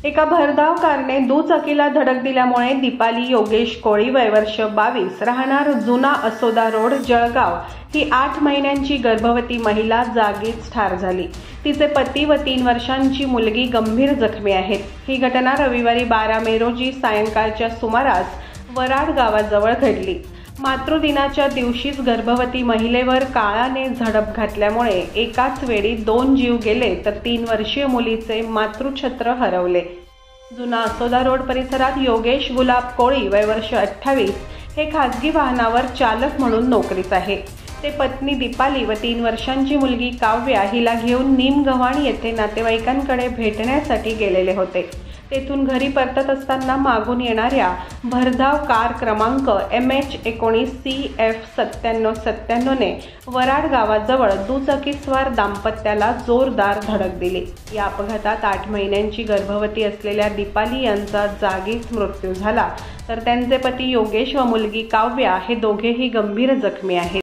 एका भरधाव कारने दुचाकीला धडक दिल्यामुळे दीपाली योगेश कोळी वय वर्ष 22 राहणार जुना असोदा रोड जळगाव ही 8 महिन्यांची गर्भवती महिला जागीच ठार झाली। तिचे पती व 3 वर्षांची मुलगी गंभीर जखमी आहेत। ही घटना रविवारी 12 मे रोजी सायंकाळच्या सुमारास वराड गावाजवळ घडली। मातृदिनाच्या दिवशीच गर्भवती महिलेवर काळाने झडप घातल्यामुळे एकाच वेळी 2 जीव गेले तर 3 वर्षीय मुलीचे मातृछत्र हरवले। जुना असोदा रोड परिसरात योगेश गुलाब कोळी वय वर्ष 28 हे खासगी वाहनावर चालक म्हणून नोकरीस आहे। ते पत्नी दीपाली व 3 वर्षांची मुलगी काव्या हिला घेऊन निमगव्हाण येथे नातेवाईकांकडे भेटण्यासाठी गेलेले होते। तेथून घरी परतत असताना मागून येणाऱ्या भरधाव कार क्रमांक MH19CF 9797 ने वराड गावाजवळ दुचाकीस्वार दाम्पत्याला जोरदार धडक दिली। या अपघातात 8 महिन्यांची गर्भवती असलेल्या दीपाली यांचा जागीच मृत्यू झाला, तर त्यांचे पती योगेश व मुलगी काव्या हे दोघेही गंभीर जखमी आहेत।